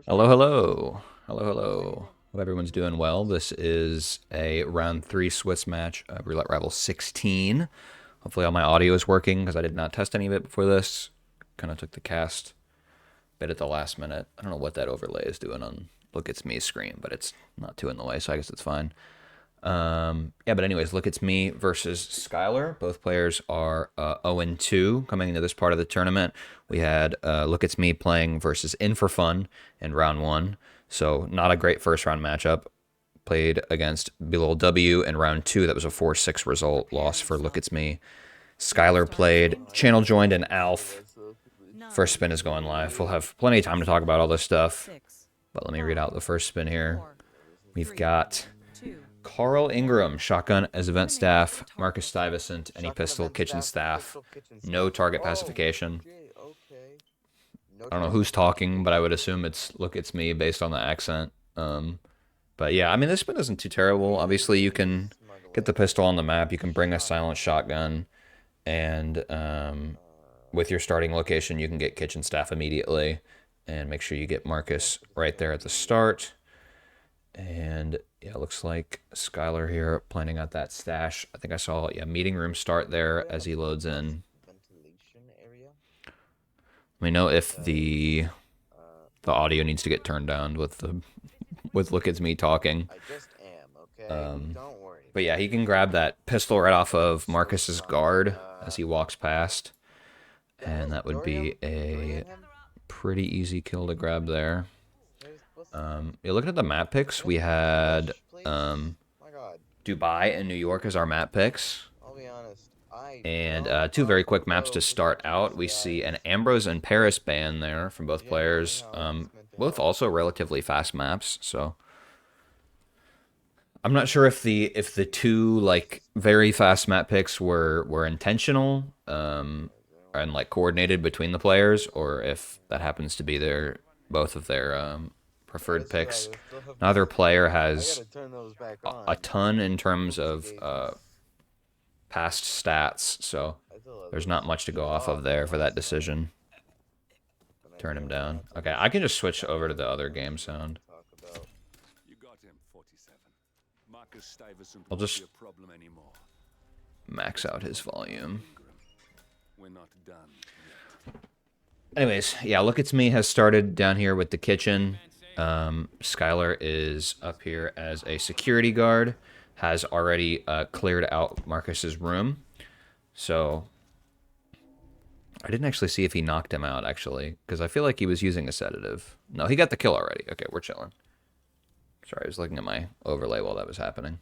Hello, hello. Hello, hello. Hope everyone's doing well. This is a round 3 Swiss match of Roulette Rival 16. Hopefully all my audio is working because I did not test any of it before this. Kind of took the cast bit at the last minute. I don't know what that overlay is doing on LookitsMe's screen, but it's not too in the way, so I guess it's fine. Yeah, but anyways, LookitsME versus SkyL3R. Both players are 0-2 coming into this part of the tournament. We had LookitsME playing versus In for Fun in round 1, so not a great first round matchup. Played against Bilal W in round 2. That was a 4-6 result, loss for LookitsME. SkyL3R played Channel Joined and Alf. First spin is going live. We'll have plenty of time to talk about all this stuff, but let me read out the first spin here. We've got Carl Ingram, shotgun as event staff. Marcus Stuyvesant, any pistol, kitchen staff. No target pacification. I don't know who's talking, but I would assume it's LookitsME based on the accent. But yeah, I mean, this spin isn't too terrible. Obviously, you can get the pistol on the map. You can bring a silent shotgun. And with your starting location, you can get kitchen staff immediately. And make sure you get Marcus right there at the start. And yeah, it looks like SkyL3R here planning out that stash. I think I saw meeting room start there as he loads in. Let me know if the audio needs to get turned down with LookitsME talking. But yeah, he can grab that pistol right off of Marcus's guard as he walks past, and that would be a pretty easy kill to grab there. You're looking at the map picks. We had Dubai and New York as our map picks. And two very quick maps to start out. We see an Ambrose and Paris ban there from both players. Both also relatively fast maps, so I'm not sure if the two like very fast map picks were intentional and like coordinated between the players, or if that happens to be both of their preferred picks. Neither player has a ton in terms of past stats, so there's not much to go off of there for that decision. Turn him down. Okay, I can just switch over to the other game sound. I'll just max out his volume. Anyways, yeah, LookitsME has started down here with the kitchen. SkyL3R is up here as a security guard, has already cleared out Marcus's room. So I didn't actually see if he knocked him out, actually, because I feel like he was using a sedative. No, he got the kill already. Okay, we're chilling. Sorry, I was looking at my overlay while that was happening.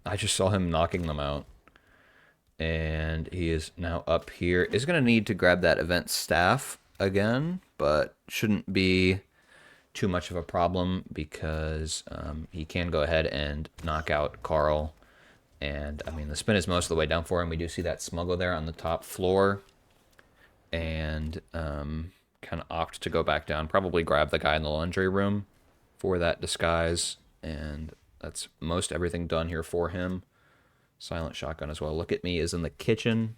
I just saw him knocking them out. And he is now up here. Is going to need to grab that event staff again, but shouldn't be too much of a problem because he can go ahead and knock out Carl. And, I mean, the spin is most of the way down for him. We do see that smuggle there on the top floor. And kind of opt to go back down. Probably grab the guy in the laundry room for that disguise. And that's most everything done here for him. Silent shotgun as well. LookitsME is in the kitchen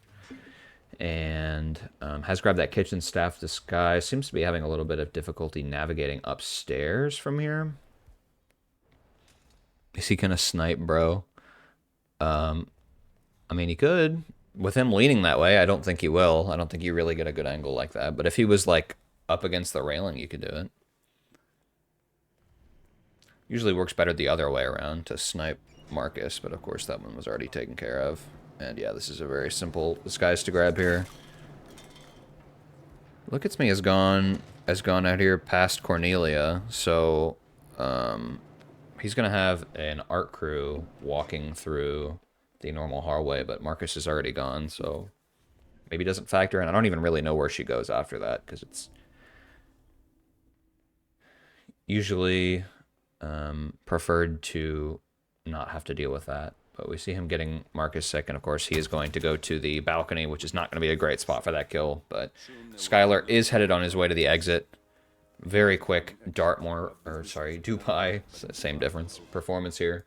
and has grabbed that kitchen staff disguise. Seems to be having a little bit of difficulty navigating upstairs from here. Is he gonna snipe, bro? I mean, he could. With him leaning that way, I don't think he will. I don't think you really get a good angle like that. But if he was like up against the railing, you could do it. Usually works better the other way around to snipe Marcus, but of course that one was already taken care of. And yeah, this is a very simple disguise to grab here. LookitsME has gone out here past Cornelia, so he's gonna have an art crew walking through the normal hallway, but Marcus is already gone, so maybe doesn't factor in. I don't even really know where she goes after that because it's usually preferred to not have to deal with that. But we see him getting Marcus sick, and of course he is going to go to the balcony, which is not going to be a great spot for that kill. But SkyL3R is headed on his way to the exit. Very quick Dubai, same difference, performance here.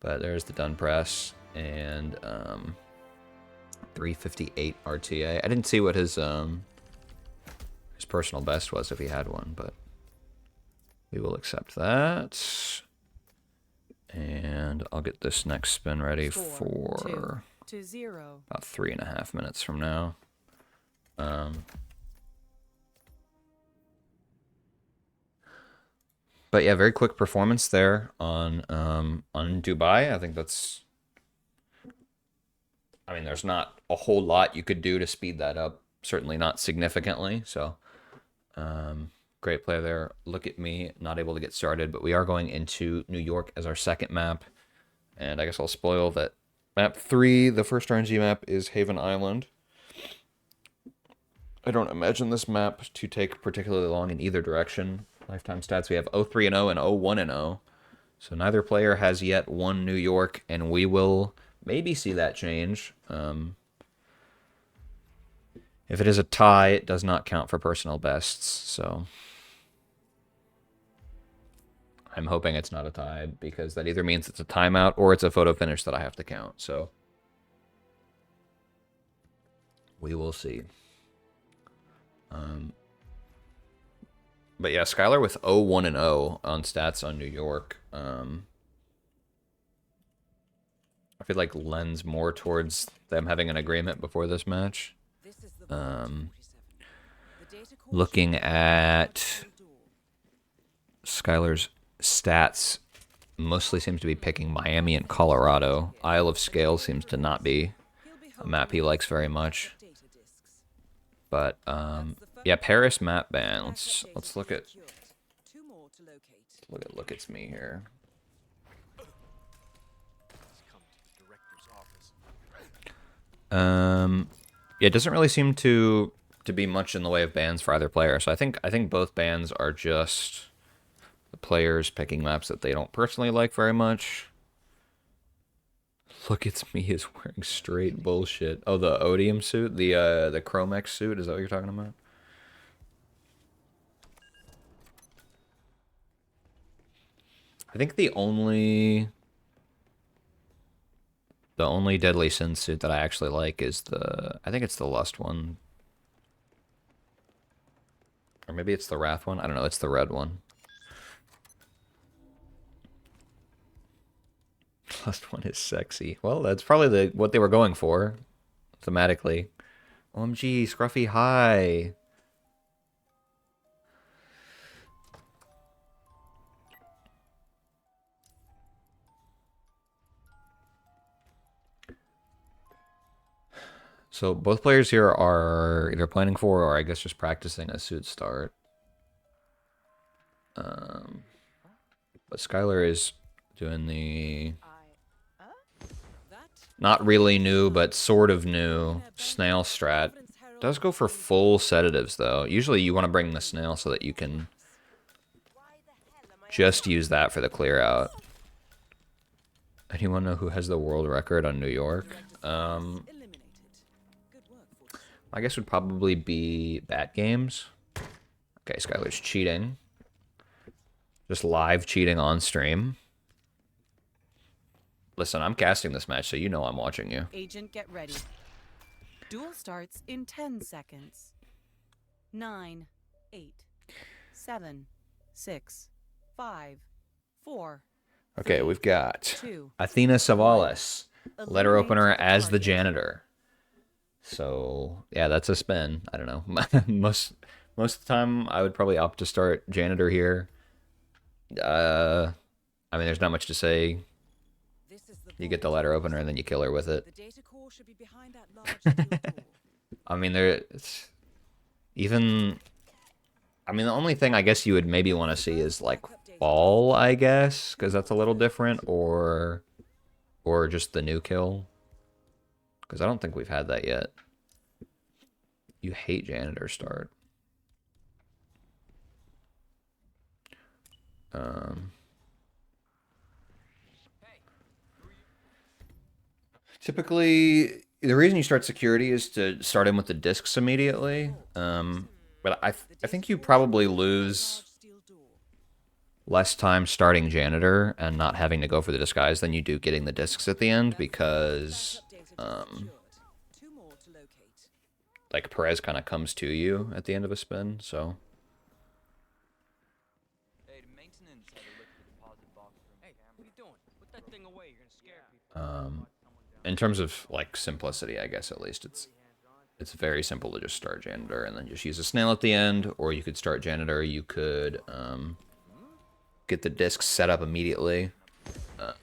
But there's the done press, and 358 RTA. I didn't see what his personal best was if he had one, but We will accept that. And I'll get this next spin ready for about 3.5 minutes from now. But yeah, very quick performance there on Dubai. I think that's. I mean, there's not a whole lot you could do to speed that up. Certainly not significantly. So, great play there. Look at me, not able to get started, but we are going into New York as our second map. And I guess I'll spoil that map 3, the first RNG map, is Haven Island. I don't imagine this map to take particularly long in either direction. Lifetime stats, we have 0-3 and 0 and 0-1 and 0. So neither player has yet won New York, and we will maybe see that change. If it is a tie, it does not count for personal bests, so I'm hoping it's not a tie, because that either means it's a timeout or it's a photo finish that I have to count. So we will see. But yeah, Skylar with 0-1 and 0 on stats on New York. I feel like lends more towards them having an agreement before this match. Looking at Skylar's stats, mostly seems to be picking Miami and Colorado. Isle of Scale seems to not be a map he likes very much. But yeah, Paris map ban. Let's look at LookitsME here. Yeah, it doesn't really seem to be much in the way of bans for either player. So I think both bans are just the players picking maps that they don't personally like very much. LookitsME is wearing straight bullshit. Oh, the Odium suit, the Chromex suit. Is that what you're talking about? I think the only Deadly Sin suit that I actually like is I think it's the Lust one. Or maybe it's the Wrath one. I don't know. It's the red one. Lust one is sexy. Well, that's probably what they were going for, thematically. OMG, Scruffy, hi. So both players here are either planning for, or I guess just practicing a suit start. But Skylar is doing the not really new, but sort of new snail strat. Does go for full sedatives though. Usually you want to bring the snail so that you can just use that for the clear out. Anyone know who has the world record on New York? I guess would probably be Bat Games. Okay, Skylar's cheating. Just live cheating on stream. Listen, I'm casting this match, so you know I'm watching you. Agent, get ready. Duel starts in 10 seconds. 9, 8, 7, 6, 5, 4. Okay, we've got Athena Savalas, letter opener as the janitor. So yeah, that's a spin. I don't know. most of the time, I would probably opt to start janitor here. I mean, there's not much to say. You get the letter opener and then you kill her with it. I mean, it's even. I mean, the only thing I guess you would maybe want to see is like ball, I guess, because that's a little different, or just the new kill. Because I don't think we've had that yet. You hate janitor start. Typically, the reason you start security is to start in with the discs immediately. But I think you probably lose less time starting janitor and not having to go for the disguise than you do getting the discs at the end, because like Perez kind of comes to you at the end of a spin, so Hey, what are you doing? Put that thing away. You're gonna scare people. In terms of like simplicity, I guess at least it's very simple to just start janitor and then just use a snail at the end, or you could start janitor. You could get the disc set up immediately. But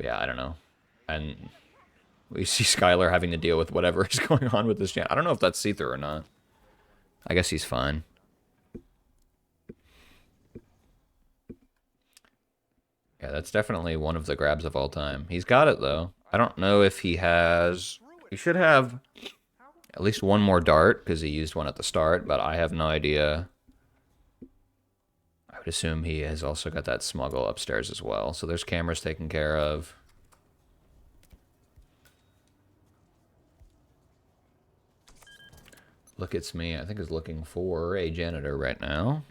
yeah, I don't know. And we see Skylar having to deal with whatever is going on with this jan. I don't know if that's see-through or not. I guess he's fine. Yeah, that's definitely one of the grabs of all time. He's got it, though. I don't know if he has... He should have at least one more dart, because he used one at the start, but I have no idea. I would assume he has also got that smuggle upstairs as well. So there's cameras taken care of. LookitsME, I think, is looking for a janitor right now.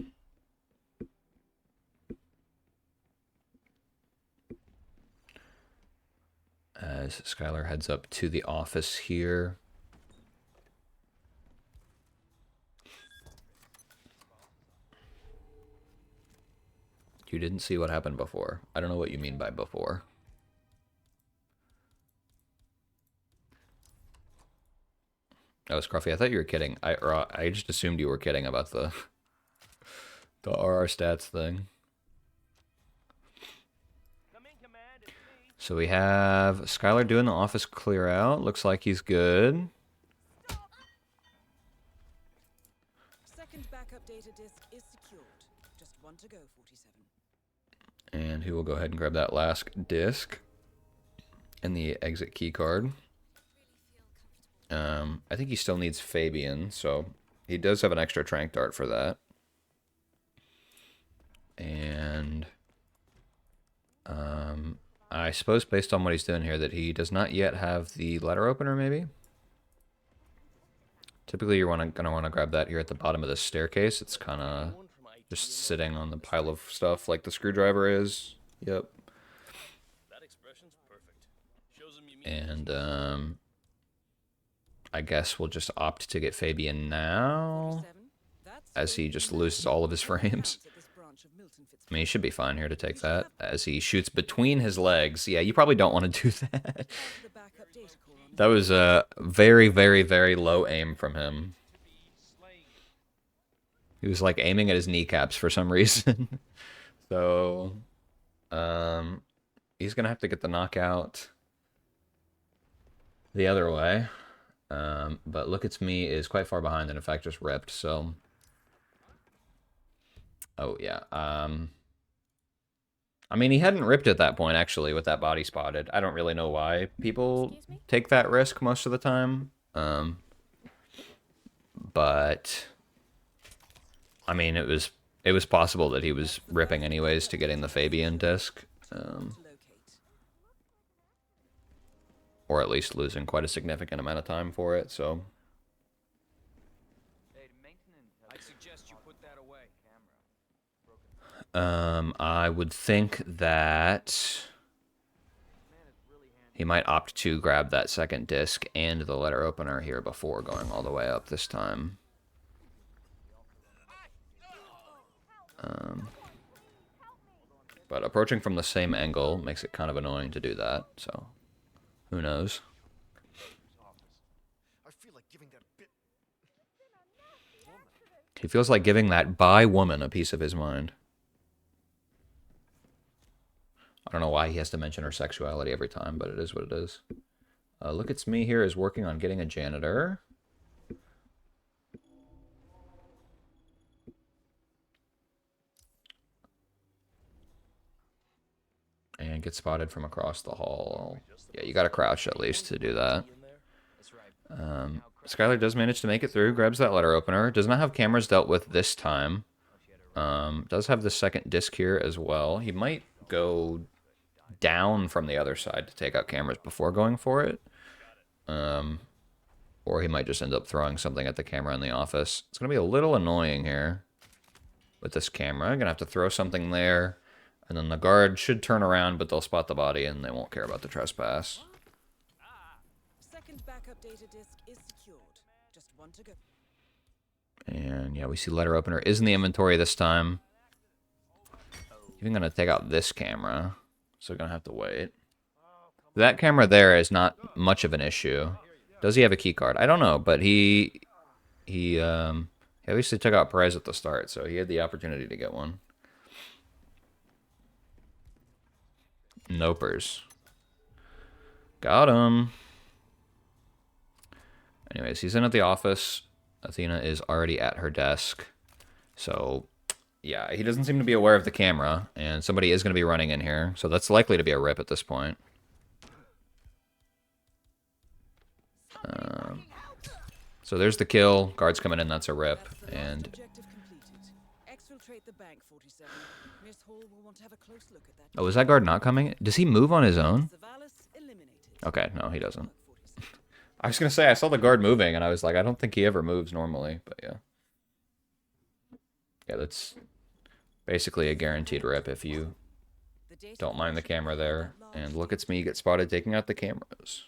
As Skylar heads up to the office here. You didn't see what happened before. I don't know what you mean by before. Oh, Scruffy, I thought you were kidding. I just assumed you were kidding about the RR stats thing. So we have Skylar doing the office clear out. Looks like he's good. Second backup data disk is secured. Just one to go, 47. And he will go ahead and grab that last disc and the exit key card. I think he still needs Fabian, so he does have an extra trank dart for that. And I suppose based on what he's doing here that he does not yet have the letter opener, maybe? Typically you're gonna want to grab that here at the bottom of the staircase. It's kind of just sitting on the pile of stuff like the screwdriver is. Yep. And I guess we'll just opt to get Fabian now, as he just loses all of his frames. I mean, he should be fine here to take that, as he shoots between his legs. Yeah, you probably don't want to do that. That was a very, very, very low aim from him. He was, like, aiming at his kneecaps for some reason. So, he's going to have to get the knockout the other way. But LookitsME is quite far behind and in fact just ripped, so... Oh, yeah. I mean, he hadn't ripped at that point, actually, with that body spotted. I don't really know why people take that risk most of the time. But... I mean, it was possible that he was ripping anyways to getting the Fabian disc. Or at least losing quite a significant amount of time for it, so... I suggest you put that away. I would think that he might opt to grab that second disc and the letter opener here before going all the way up this time. But approaching from the same angle makes it kind of annoying to do that, so who knows? He feels like giving that bi woman a piece of his mind. I don't know why he has to mention her sexuality every time, but it is what it is. LookitsME here is working on getting a janitor. And get spotted from across the hall. Yeah, you gotta crouch at least to do that. Skylar does manage to make it through, grabs that letter opener. Does not have cameras dealt with this time. Does have the second disc here as well. He might go down from the other side to take out cameras before going for it. Or he might just end up throwing something at the camera in the office. It's going to be a little annoying here with this camera. I'm going to have to throw something there. And then the guard should turn around, but they'll spot the body and they won't care about the trespass. Second backup data disk is secured. Just one to go. And yeah, we see letter opener is in the inventory this time. Even gonna take out this camera, so gonna have to wait. That camera there is not much of an issue. Does he have a key card? I don't know, but he obviously took out Perez at the start, so he had the opportunity to get one. Nopers. Got him. Anyways, he's in at the office. Athena is already at her desk. So, yeah, he doesn't seem to be aware of the camera, and somebody is going to be running in here. So that's likely to be a rip at this point. So there's the kill. Guard's coming in, that's a rip. And Objective completed. Exfiltrate the bank, 47. Miss Hall will want to have a close look at that. oh, is that guard not coming? Does he move on his own? Savalas eliminated. Okay, no, he doesn't. 47. I was going to say, I saw the guard moving, and I was like, I don't think he ever moves normally, but yeah. Yeah, that's basically a guaranteed rip if you The data don't mind the core should be camera behind there. that large And LookitsME get spotted taking out the cameras.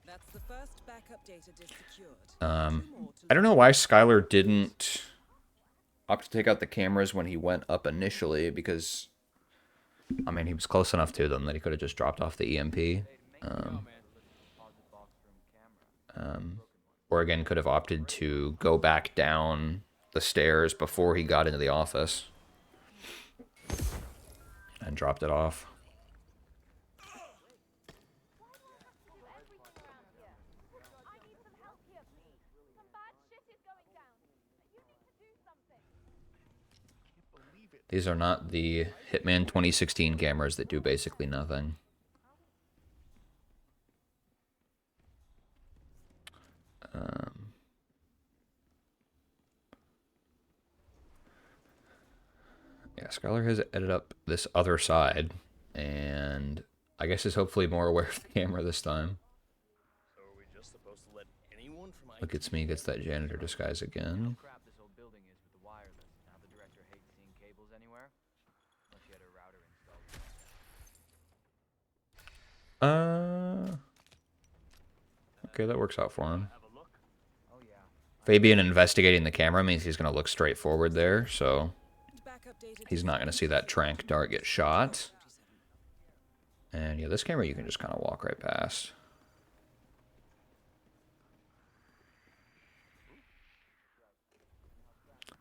That's the first backup data disk secured. I Two more to don't know why SkyL3R didn't opt to take out the cameras when he went up initially, because, I mean, he was close enough to them that he could have just dropped off the EMP. Or again, could have opted to go back down the stairs before he got into the office and dropped it off. These are not the Hitman 2016 cameras that do basically nothing. Yeah, SkyL3R has edited up this other side, and I guess is hopefully more aware of the camera this time. So are we just supposed to let anyone from LookitsME gets that janitor disguise again. Crap this whole building is with the wireless. Now the director hates seeing cables anywhere. Unless you had a router installed. Okay, that works out for him. have a look? Oh yeah. Fabian investigating the camera means he's going to look straight forward there, so backup data he's disk not going to see that trank dart get shot. 47. And yeah, this camera you can just kind of walk right past.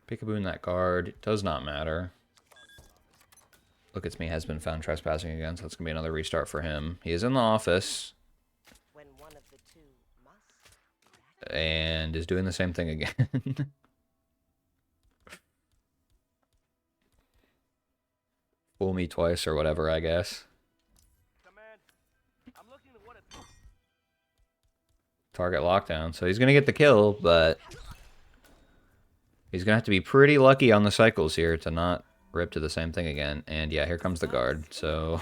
Peekaboo in that guard does not matter. LookitsME has been found trespassing again, so that's going to be another restart for him. He is in the office When one of the two must. and is doing the same thing again. Fool me twice or whatever, I guess. Command, I'm looking at what it's... Target lockdown. So he's going to get the kill, but he's going to have to be pretty lucky on the cycles here to not rip to the same thing again. And yeah, here comes the guard. So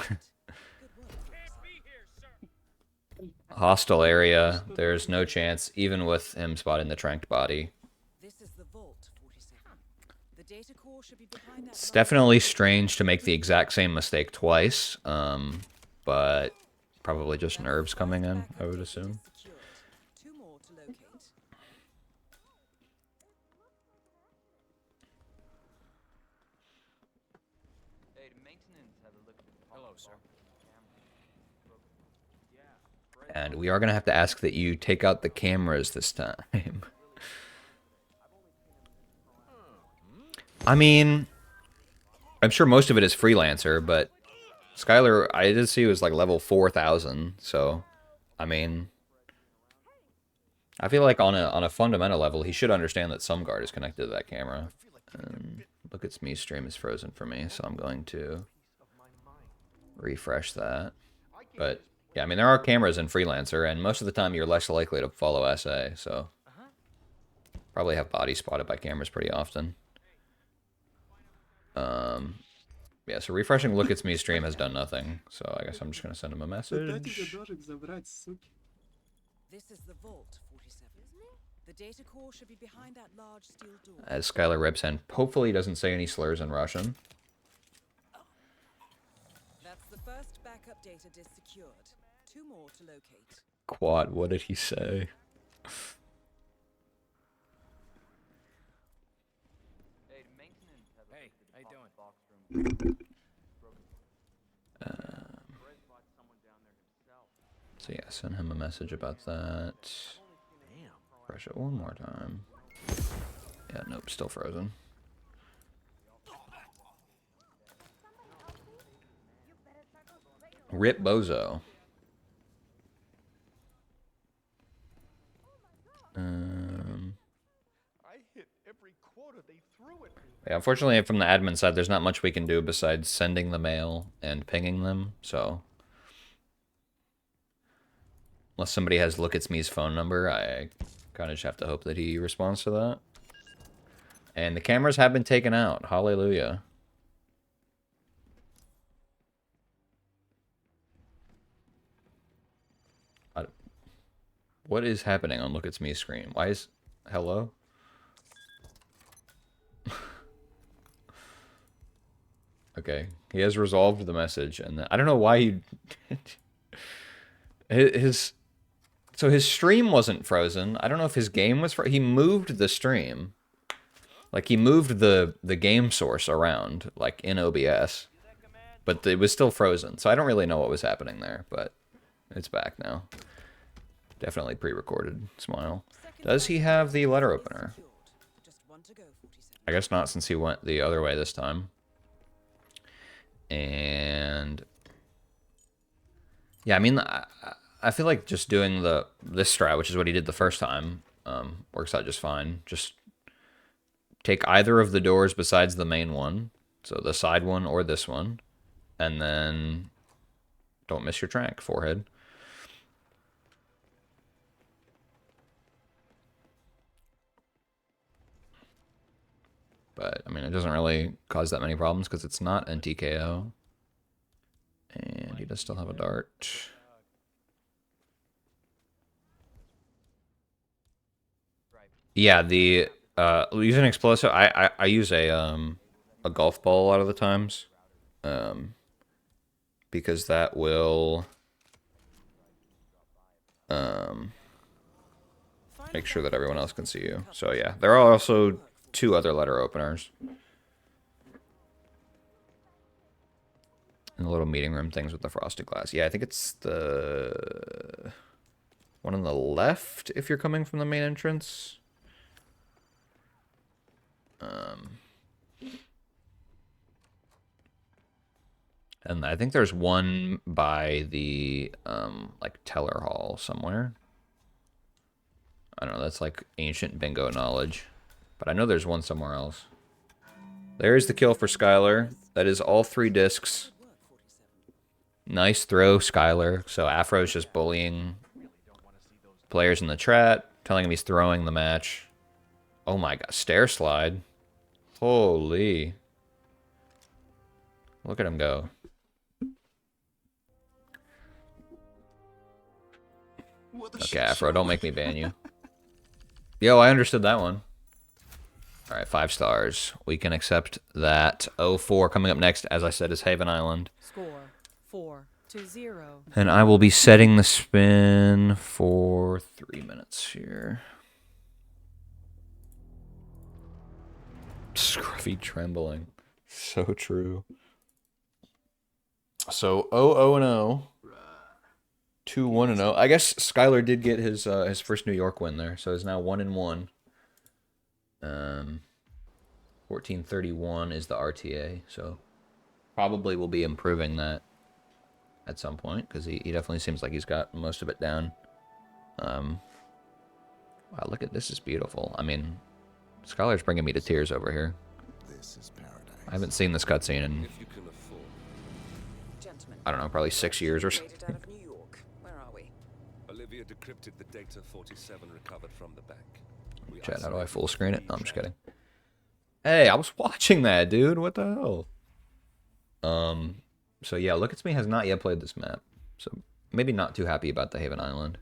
hostile area. There's no chance, even with him spotting the tranked body. This is the vault, 47. The data core should be behind that. It's definitely strange to make the exact same mistake twice, but probably just nerves coming in, I would assume. Two more to locate. Hey, the maintenance have a look at the Hello, sir. And we are going to have to ask that you take out the cameras this time. I mean, I'm sure most of it is freelancer, but SkyL3R, I did see was like level 4,000, so, I mean, I feel like on a fundamental level, he should understand that some guard is connected to that camera. LookitsME stream is frozen for me, so I'm going to refresh that. But yeah, I mean, there are cameras in freelancer, and most of the time you're less likely to follow SA, so probably have body spotted by cameras pretty often. Yeah, so refreshing LookitsME stream has done nothing, so I guess I'm just going to send him a message. This is the vault, 47. The data core should be behind that large steel door. As SkyL3R rips in, hopefully he doesn't say any slurs in Russian. That's the first backup data disk secured. Two more to locate. Quad, what did he say? Hey, how you doing? So yeah, send him a message about that. Press it one more time. Yeah, nope, still frozen. Rip Bozo. I hit every quota they threw at me. Yeah, unfortunately, from the admin side, there's not much we can do besides sending the mail and pinging them, so... Unless somebody has LookitsMe's phone number, I kind of just have to hope that he responds to that. And the cameras have been taken out. Hallelujah. What is happening on LookitsMe's screen? Why is... Hello? Okay. He has resolved the message, and I don't know why he... So his stream wasn't frozen. I don't know if his game was frozen. He moved the stream. Like, he moved the game source around, like, in OBS. But it was still frozen. So I don't really know what was happening there, but it's back now. Definitely pre-recorded. Smile. Does he have the letter opener? I guess not, since he went the other way this time. And... yeah, I mean... I feel like just doing this strat, which is what he did the first time, works out just fine. Just take either of the doors besides the main one, so the side one or this one, and then don't miss your track, forehead. But, I mean, it doesn't really cause that many problems because it's not NTKO. And he does still have a dart. Yeah, the using explosive, I use a golf ball a lot of the times, because that will make sure that everyone else can see you. So yeah, there are also 2 other letter openers. And the little meeting room things with the frosted glass. Yeah, I think it's the one on the left if you're coming from the main entrance. And I think there's one by the, like, teller hall somewhere. I don't know, that's like ancient bingo knowledge. But I know there's one somewhere else. There's the kill for Skylar. That is all 3 discs. Nice throw, Skylar. So Afro's just bullying players in the chat, telling him he's throwing the match. Oh my god, stair slide. Holy. Look at him go. Okay, Afro, don't make me ban you. Yo, I understood that one. Alright, 5 stars. We can accept that. 0-4 coming up next, as I said, is Haven Island. Score 4-0. And I will be setting the spin for 3 minutes here. Scruffy trembling. So true. So 0-0-0. 2-1-0. I guess Skylar did get his first New York win there, so he's now 1-1. 1431 is the RTA, so probably will be improving that at some point because he definitely seems like he's got most of it down. Wow, look at this, is beautiful. I mean, Skylar's bringing me to tears over here. This is paradise. I haven't seen this cutscene in, I don't know, probably 6 years or so. Out of New York. Where are we? Olivia decrypted the data 47 recovered from the bank. Chat, how do I full screen it? No, I'm just kidding. Hey, I was watching that, dude. What the hell? So yeah, LookitsME has not yet played this map. So maybe not too happy about the Haven Island.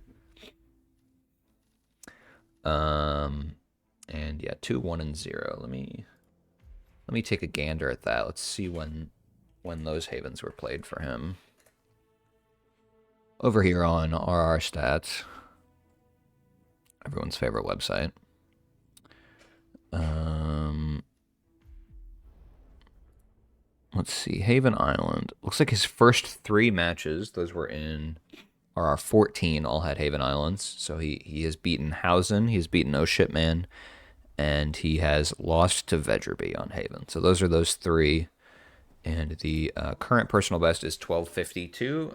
And yeah, 2-1-0. Let me take a gander at that. Let's see when those Havens were played for him. Over here on RR Stats. Everyone's favorite website. let's see. Haven Island. Looks like his first 3 matches, those were in RR14, all had Haven Islands. So he has beaten Hausen, he's beaten Oh Shit Man, and he has lost to Vedderby on Haven. So those are those 3. And the current personal best is 1252.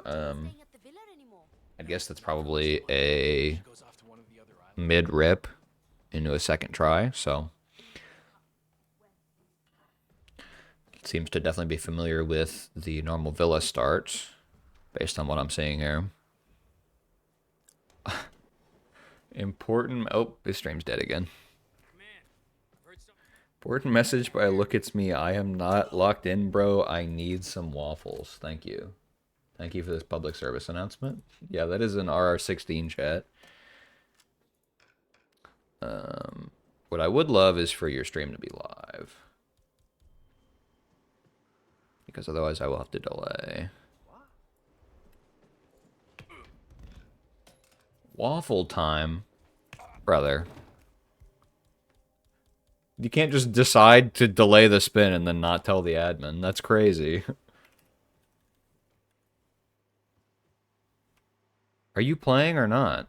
I guess that's probably a mid-rip into a second try, so seems to definitely be familiar with the normal Villa start, based on what I'm seeing here. Important... Oh, his stream's dead again. Important message by LookitsME. I am not locked in, bro. I need some waffles. Thank you. Thank you for this public service announcement. Yeah, that is an RR16 chat. What I would love is for your stream to be live, because otherwise I will have to delay. Waffle time, brother. You can't just decide to delay the spin and then not tell the admin. That's crazy. Are you playing or not?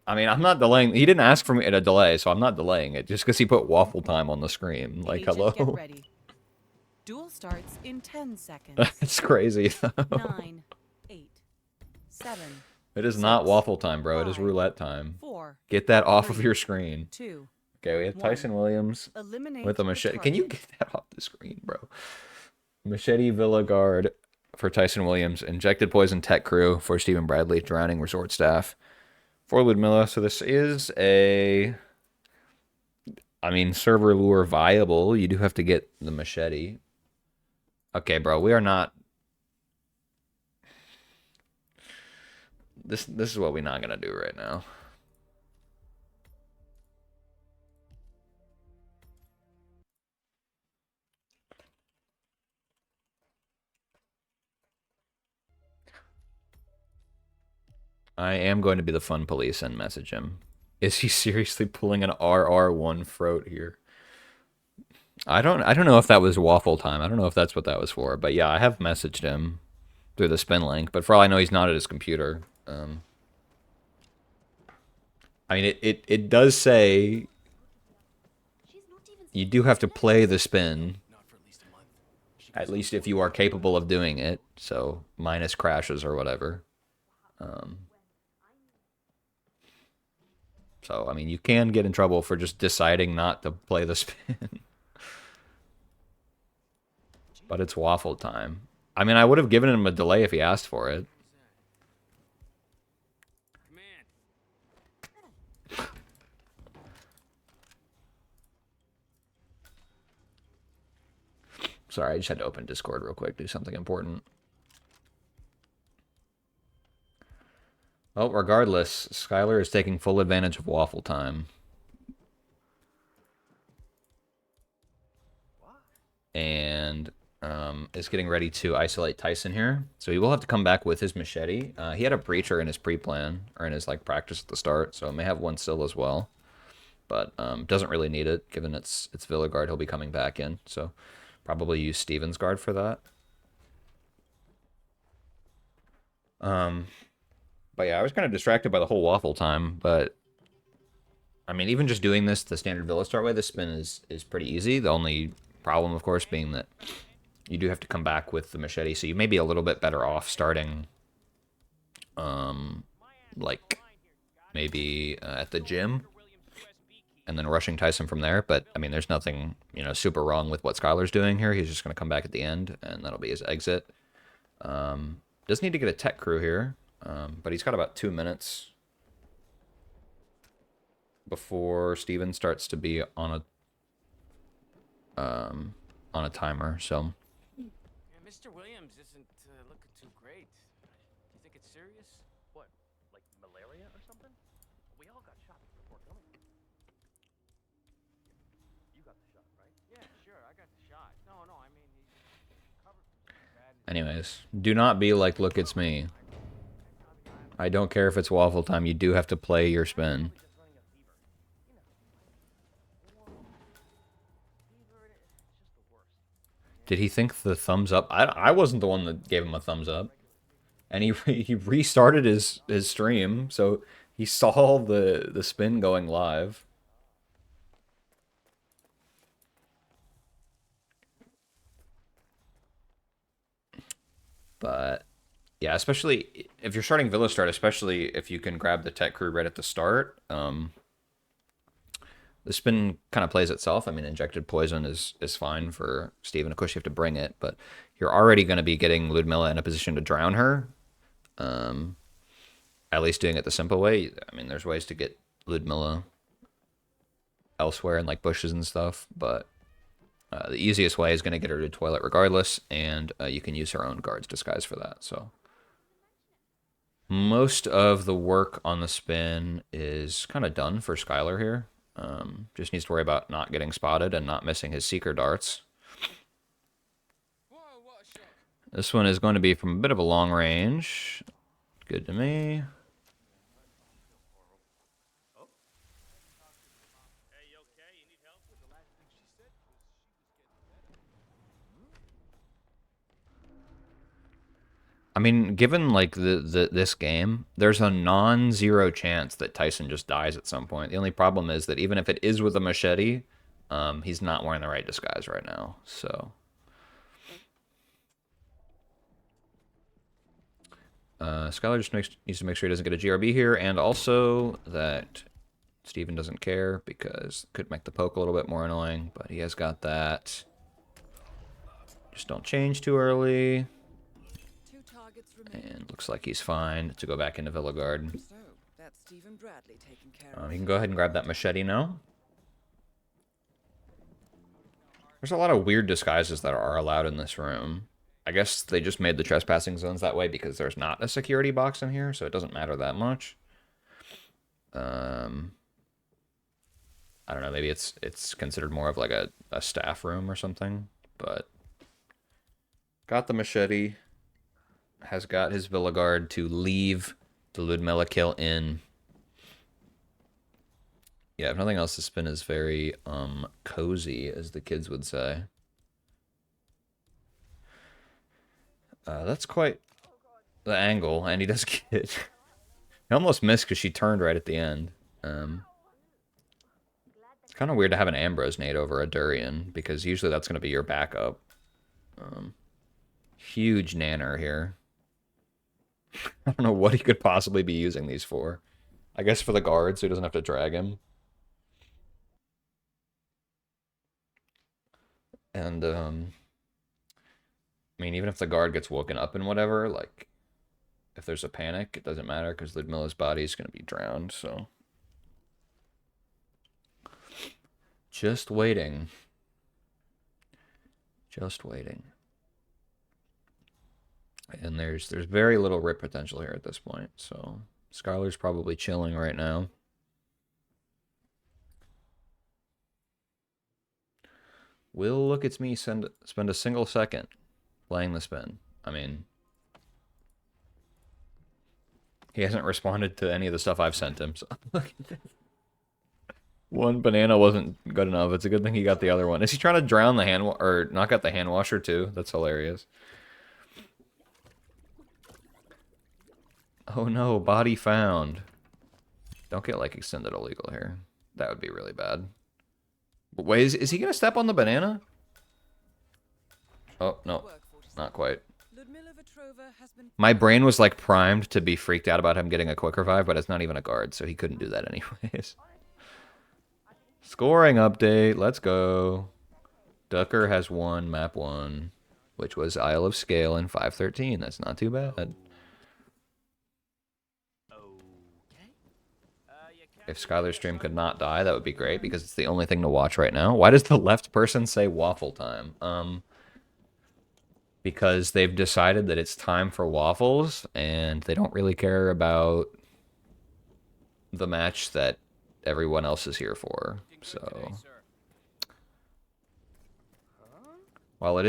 I mean, I'm not delaying. He didn't ask for me to delay, so I'm not delaying it just because he put waffle time on the screen. Like, Agent, hello? Get ready. Duel starts in 10 seconds. That's crazy, though. 9, 8, 7. It is not 6, waffle time, bro. It is 5, roulette time. 4. Get that off 3, of your screen. 2. Okay, we have 1. Tyson Williams Eliminate with a the machete. Can you target. get that off the screen, bro? Machete Villa Guard for Tyson Williams. Injected Poison Tech Crew for Stephen Bradley. Drowning Resort Staff for Ludmilla. So this is a... I mean, server lure viable. You do have to get the machete. Okay, bro, we are not... This is what we're not going to do right now. I am going to be the fun police and message him. Is he seriously pulling an RR1 throat here? I don't know if that was waffle time. I don't know if that's what that was for. But yeah, I have messaged him through the spin link. But for all I know, he's not at his computer. I mean, it does say you do have to play the spin. At least if you are capable of doing it. So minus crashes or whatever. So, I mean, you can get in trouble for just deciding not to play the spin. But it's waffle time. I mean, I would have given him a delay if he asked for it. Sorry, I just had to open Discord real quick, do something important. Well, regardless, Skylar is taking full advantage of waffle time. And is getting ready to isolate Tyson here. So he will have to come back with his machete. He had a breacher in his pre-plan, or in his like practice at the start, so it may have one still as well. But doesn't really need it, given it's Villa Guard he'll be coming back in. So probably use Steven's Guard for that. But yeah, I was kind of distracted by the whole waffle time, but I mean, even just doing this the standard Villa start way, the spin is pretty easy. The only problem, of course, being that you do have to come back with the machete, so you may be a little bit better off starting, like, maybe at the gym, and then rushing Tyson from there. But, I mean, there's nothing, you know, super wrong with what Skylar's doing here. He's just going to come back at the end, and that'll be his exit. Does need to get a tech crew here, but he's got about 2 minutes before Steven starts to be on a timer, so... Yeah, Mr. Williams isn't looking too great. Do you think it's serious? What? Like malaria or something? We all got shots before coming. You got the shot, right? Yeah, sure, I got the shot. No, I mean, he's covered from bad. Anyways, do not be like LookitsME. I don't care if it's waffle time, you do have to play your spin. Did he think the thumbs up? I wasn't the one that gave him a thumbs up. And he restarted his stream, so he saw the spin going live. But yeah, especially if you're starting Villa Start, especially if you can grab the tech crew right at the start, the spin kind of plays itself. I mean, injected poison is fine for Steven. Of course, you have to bring it, but you're already going to be getting Ludmilla in a position to drown her. At least doing it the simple way. I mean, there's ways to get Ludmilla elsewhere in like bushes and stuff, but the easiest way is going to get her to toilet regardless, and you can use her own guard's disguise for that. So most of the work on the spin is kind of done for SkyL3R here. Just needs to worry about not getting spotted and not missing his seeker darts. This one is going to be from a bit of a long range. Good to me. I mean, given like this game, there's a non-zero chance that Tyson just dies at some point. The only problem is that even if it is with a machete, he's not wearing the right disguise right now. So SkyL3R just needs to make sure he doesn't get a GRB here, and also that Steven doesn't care because it could make the poke a little bit more annoying, but he has got that. Just don't change too early. And looks like he's fine to go back into Villa Guard. So, that's Stephen Bradley taken care of. He can go ahead and grab that machete now. There's a lot of weird disguises that are allowed in this room. I guess they just made the trespassing zones that way because there's not a security box in here, so it doesn't matter that much. I don't know, maybe it's considered more of like a staff room or something, but got the machete. Has got his Villa Guard to leave the Ludmilla kill in. Yeah, if nothing else, the spin is very cozy, as the kids would say. That's quite the angle, and he does get... He almost missed because she turned right at the end. It's kind of weird to have an Ambrose nade over a Durian, because usually that's going to be your backup. Huge nanner here. I don't know what he could possibly be using these for. I guess for the guard, so he doesn't have to drag him. And, I mean, even if the guard gets woken up and whatever, like, if there's a panic, it doesn't matter, because Ludmilla's body is going to be drowned, so... Just waiting. Just waiting. And there's very little rip potential here at this point, so SkyL3R's probably chilling right now. Will LookitsME spend a single second playing the spin? I mean, he hasn't responded to any of the stuff I've sent him, so look at this. One banana wasn't good enough. It's a good thing he got the other one. Is he trying to drown the hand or knock out the hand washer too? That's hilarious. Oh no, body found. Don't get like extended illegal here. That would be really bad. But wait, is he gonna step on the banana? Oh no, not quite. My brain was like primed to be freaked out about him getting a quick revive, but it's not even a guard, so he couldn't do that anyways. Scoring update, let's go. Ducker has won map 1, which was Isle of Scale in 513. That's not too bad. If SkyL3R stream could not die, that would be great, because it's the only thing to watch right now. Why does the left person say waffle time? Because they've decided that it's time for waffles, and they don't really care about the match that everyone else is here for. So, while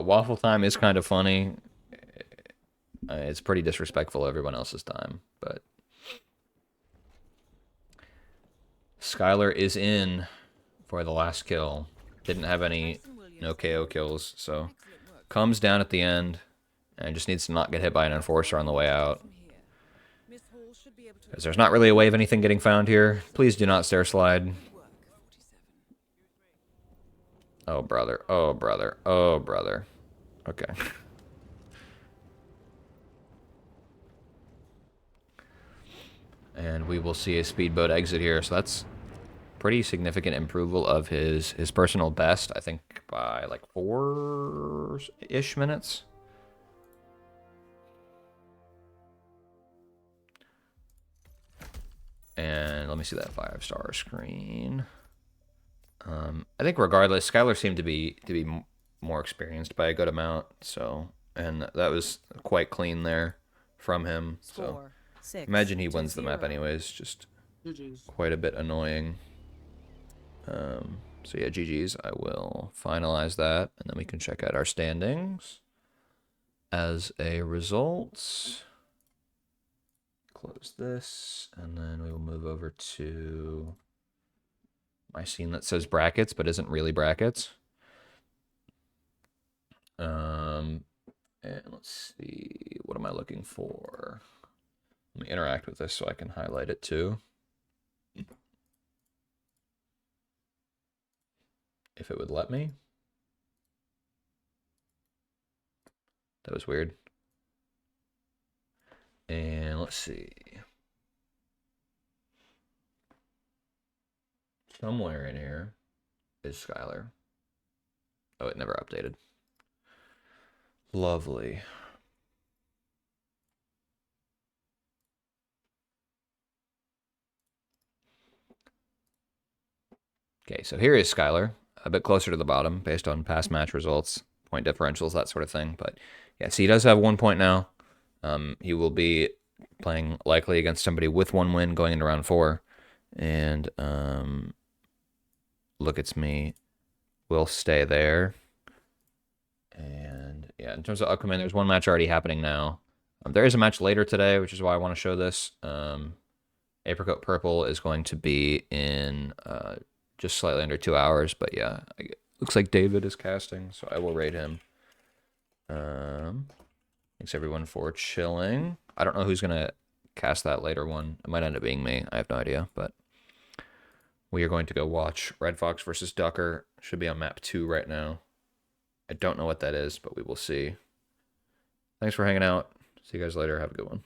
waffle time is kind of funny, it's pretty disrespectful of everyone else's time, but... SkyL3R is in for the last kill. Didn't have any no KO kills. So Excellent work. comes down at the end and just needs to not get hit by an enforcer on the way out. From here. Miss Hall should be able to Because there's not really a way of anything getting found here. Please do not stair slide. work 47. Oh, brother. Oh, brother. Oh, brother. Okay. And we will see a speedboat exit here. So that's pretty significant improvement of his personal best. I think by like 4-ish minutes. And let me see that 5-star screen. I think regardless, SkyL3R seemed to be more experienced by a good amount. So, and that was quite clean there from him. So Score 6 imagine he to wins the map 0. anyways. Just GG's. quite a bit annoying. So yeah, GG's. I will finalize that, and then we can check out our standings. As a result, close this, and then we will move over to my scene that says brackets, but isn't really brackets. And let's see, what am I looking for? Let me interact with this so I can highlight it too. If it would let me. That was weird. And let's see. Somewhere in here is SkyL3R. Oh, it never updated. Lovely. Okay, so here is SkyL3R. A bit closer to the bottom based on past match results, point differentials, that sort of thing. But yeah, so he does have 1 point now. He will be playing likely against somebody with 1 win going into round 4. And LookitsME will stay there. And yeah, in terms of upcoming, there's 1 match already happening now. There is a match later today, which is why I want to show this. Apricot Purple is going to be in just slightly under 2 hours, but yeah, looks like David is casting, so I will rate him. Thanks everyone for chilling. I don't know who's gonna cast that later one. It might end up being me. I have no idea, but we are going to go watch Red Fox versus Ducker. Should be on map 2 right now. I don't know what that is, but we will see. Thanks for hanging out. See you guys later. Have a good one.